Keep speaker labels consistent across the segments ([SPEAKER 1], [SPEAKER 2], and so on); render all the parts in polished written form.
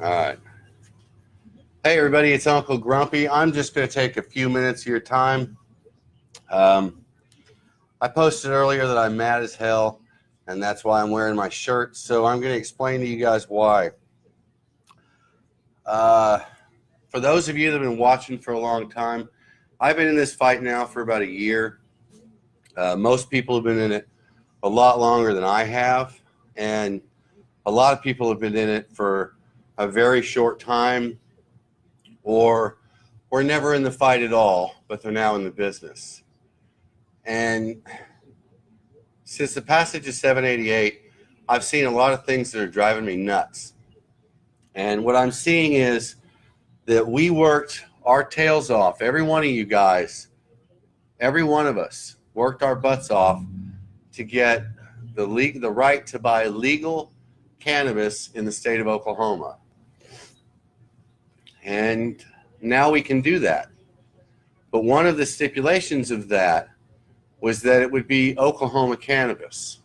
[SPEAKER 1] All right. Hey, everybody, it's Uncle Grumpy. I'm just going to take a few minutes of your time. I posted earlier that I'm mad as hell, and that's why I'm wearing my shirt. So I'm going to explain to you guys why. For those of you that have been watching for a long time, I've been in this fight now for about a year. Most people have been in it a lot longer than I have, and a lot of people have been in it for a very short time, or were never in the fight at all, but they're now in the business. And since the passage of 788, I've seen a lot of things that are driving me nuts. And what I'm seeing is that we worked our tails off. Every one of you guys, every one of us worked our butts off to get the right to buy legal cannabis in the state of Oklahoma. And now we can do that. But one of the stipulations of that was that it would be Oklahoma cannabis.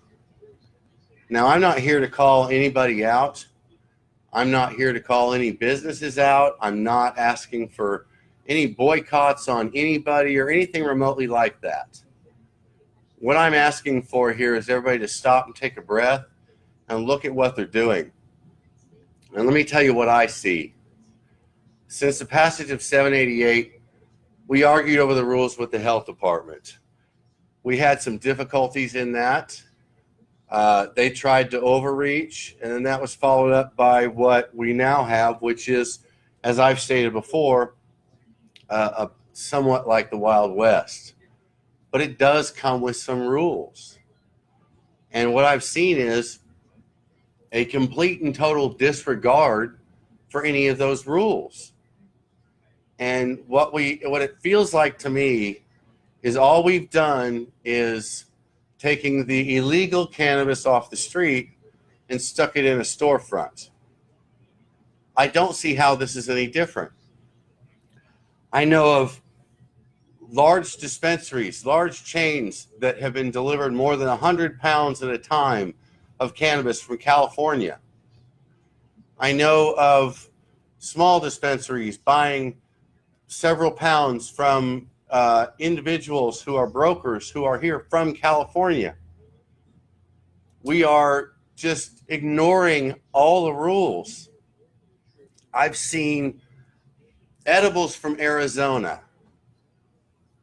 [SPEAKER 1] Now, I'm not here to call anybody out. I'm not here to call any businesses out. I'm not asking for any boycotts on anybody or anything remotely like that. What I'm asking for here is everybody to stop and take a breath and look at what they're doing. And let me tell you what I see. Since the passage of 788, we argued over the rules with the health department. We had some difficulties in that. They tried to overreach, and then that was followed up by what we now have, which is, as I've stated before, somewhat like the Wild West. But it does come with some rules. And what I've seen is a complete and total disregard for any of those rules. And what it feels like to me is all we've done is taking the illegal cannabis off the street and stuck it in a storefront. I don't see how this is any different. I know of large dispensaries, large chains that have been delivered more than 100 pounds at a time of cannabis from California. I know of small dispensaries buying several pounds from individuals who are brokers who are here from California. We are just ignoring all the rules. I've seen edibles from Arizona.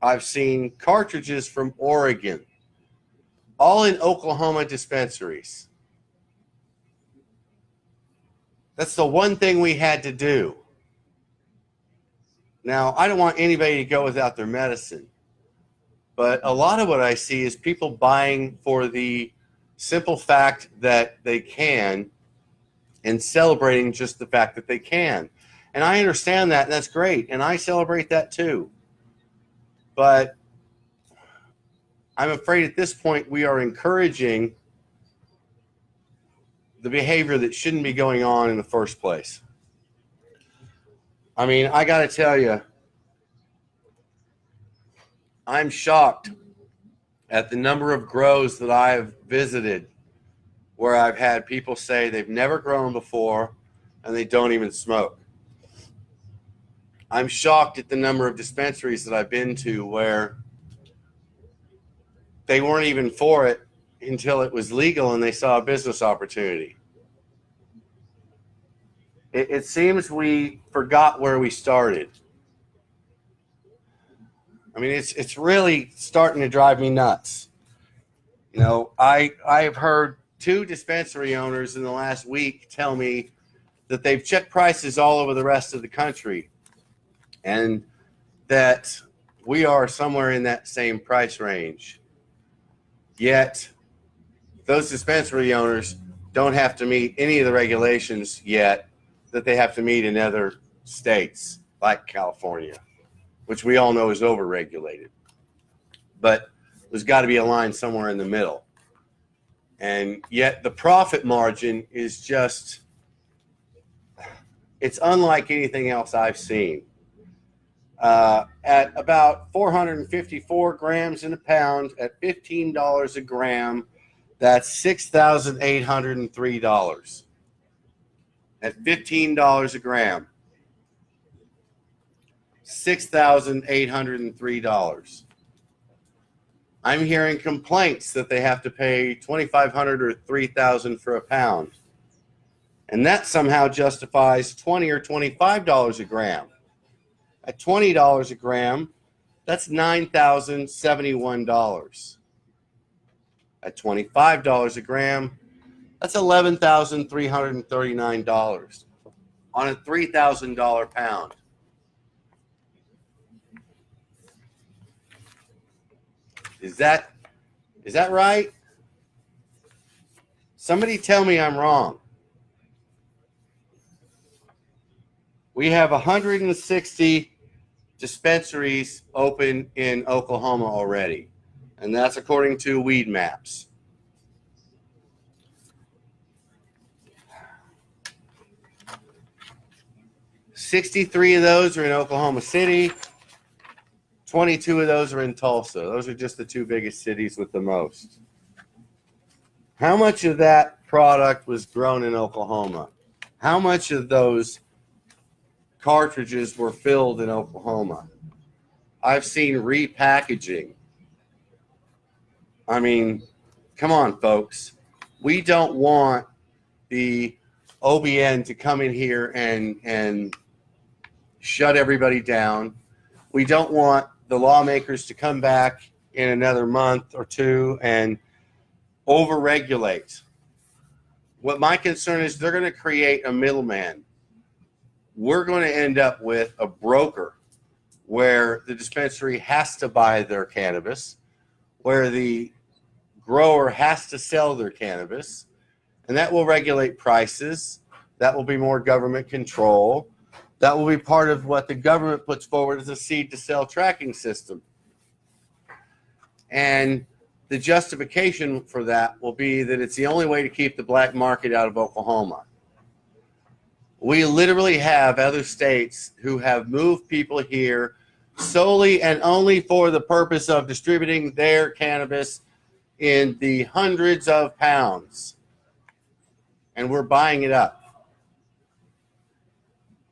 [SPEAKER 1] I've seen cartridges from Oregon, all in Oklahoma dispensaries. That's the one thing we had to do. Now, I don't want anybody to go without their medicine, but a lot of what I see is people buying for the simple fact that they can and celebrating just the fact that they can. And I understand that, and that's great, and I celebrate that too. But I'm afraid at this point we are encouraging the behavior that shouldn't be going on in the first place. I mean, I got to tell you, I'm shocked at the number of grows that I've visited where I've had people say they've never grown before and they don't even smoke. I'm shocked at the number of dispensaries that I've been to where they weren't even for it until it was legal and they saw a business opportunity. It seems we forgot where we started. I mean, it's really starting to drive me nuts. You know, I've heard 2 dispensary owners in the last week tell me that they've checked prices all over the rest of the country and that we are somewhere in that same price range. Yet, those dispensary owners don't have to meet any of the regulations yet that they have to meet in other states like California, which we all know is overregulated. But there's got to be a line somewhere in the middle. And yet the profit margin is just, it's unlike anything else I've seen. At about 454 grams in a pound at $15 a gram, that's $6,803. at $15 a gram, $6,803. I'm hearing complaints that they have to pay $2,500 or $3,000 for a pound. And that somehow justifies $20 or $25 a gram. At $20 a gram, that's $9,071. At $25 a gram, that's $11,339 on a $3,000 pound. Is that right? Somebody tell me I'm wrong. We have 160 dispensaries open in Oklahoma already, and that's according to Weed Maps. $63 of those are in Oklahoma City. 22 of those are in Tulsa. Those are just the two biggest cities with the most. How much of that product was grown in Oklahoma? How much of those cartridges were filled in Oklahoma? I've seen repackaging. I mean, come on, folks. We don't want the OBN to come in here and shut everybody down. We don't want the lawmakers to come back in another month or two and overregulate. What my concern is, they're going to create a middleman. We're going to end up with a broker where the dispensary has to buy their cannabis, where the grower has to sell their cannabis, and that will regulate prices. That will be more government control. That will be part of what the government puts forward as a seed-to-sell tracking system. And the justification for that will be that it's the only way to keep the black market out of Oklahoma. We literally have other states who have moved people here solely and only for the purpose of distributing their cannabis in the hundreds of pounds. And we're buying it up.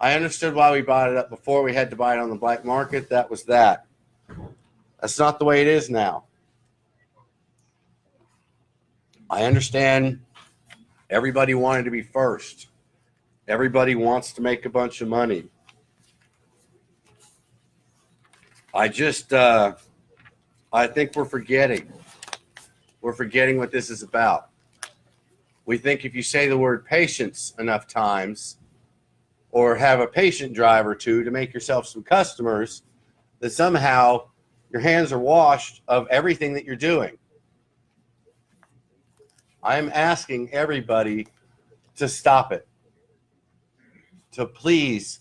[SPEAKER 1] I understood why we bought it up before. We had to buy it on the black market. That was that. That's not the way it is now. I understand everybody wanted to be first. Everybody wants to make a bunch of money. I think we're forgetting. We're forgetting what this is about. We think if you say the word patience enough times, or have a patient drive or two to make yourself some customers, that somehow your hands are washed of everything that you're doing. I'm asking everybody to stop it, to please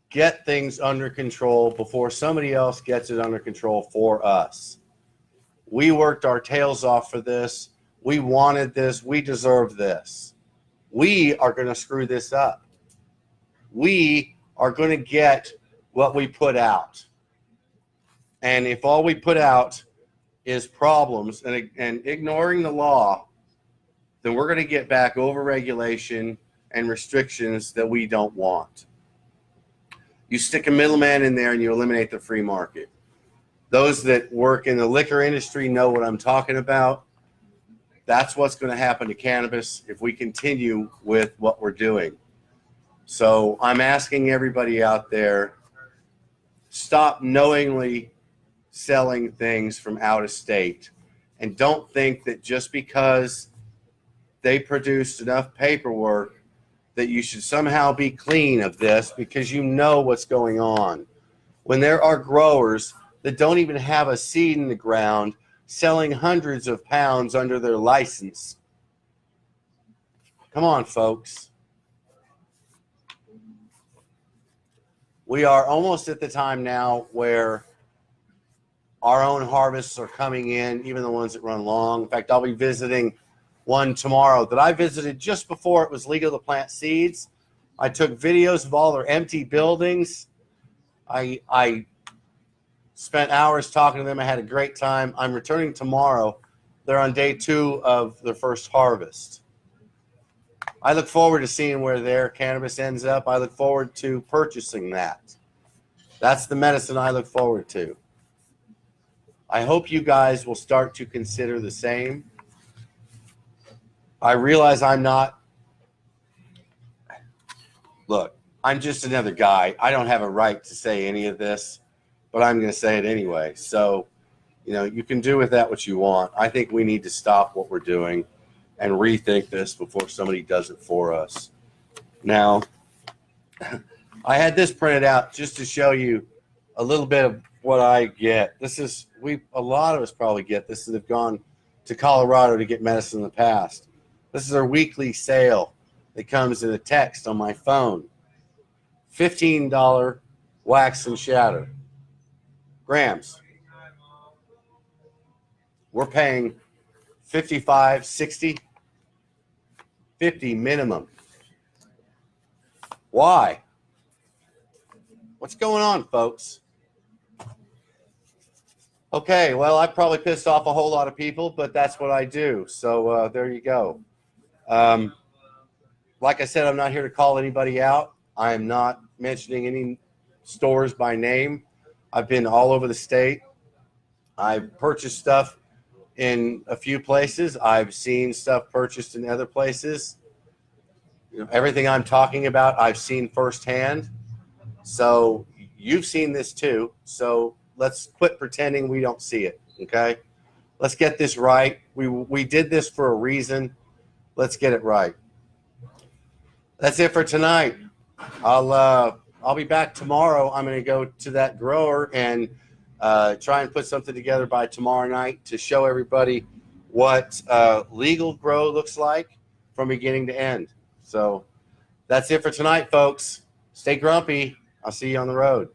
[SPEAKER 1] get things under control before somebody else gets it under control for us. We worked our tails off for this. We wanted this. We deserve this. We are going to screw this up. We are going to get what we put out. And if all we put out is problems and ignoring the law, then we're going to get back overregulation and restrictions that we don't want. You stick a middleman in there and you eliminate the free market. Those that work in the liquor industry know what I'm talking about. That's what's going to happen to cannabis if we continue with what we're doing. So I'm asking everybody out there, stop knowingly selling things from out of state. And don't think that just because they produced enough paperwork that you should somehow be clean of this, because you know what's going on. When there are growers that don't even have a seed in the ground selling hundreds of pounds under their license. Come on, folks. We are almost at the time now where our own harvests are coming in, even the ones that run long. In fact, I'll be visiting one tomorrow that I visited just before it was legal to plant seeds. I took videos of all their empty buildings. I spent hours talking to them. I had a great time. I'm returning tomorrow. They're on day 2 of their first harvest. I look forward to seeing where their cannabis ends up. I look forward to purchasing that. That's the medicine I look forward to. I hope you guys will start to consider the same. I realize I'm not. Look, I'm just another guy. I don't have a right to say any of this, but I'm going to say it anyway. So, you can do with that what you want. I think we need to stop what we're doing and rethink this before somebody does it for us. Now, I had this printed out just to show you a little bit of what I get. A lot of us probably get this that have gone to Colorado to get medicine in the past. This is our weekly sale. It comes in a text on my phone. $15 wax and shatter grams. We're paying 55, 60, 50 minimum. Why? What's going on, folks? Okay, well, I probably pissed off a whole lot of people, but that's what I do. So there you go. Like I said, I'm not here to call anybody out. I am not mentioning any stores by name. I've been all over the state. I've purchased stuff in a few places. I've seen stuff purchased in other places. Everything I'm talking about, I've seen firsthand. So you've seen this too. So let's quit pretending we don't see it, okay? Let's get this right. We did this for a reason. Let's get it right. That's it for tonight. I'll be back tomorrow. I'm going to go to that grower and try and put something together by tomorrow night to show everybody what legal grow looks like from beginning to end. So that's it for tonight, folks. Stay grumpy. I'll see you on the road.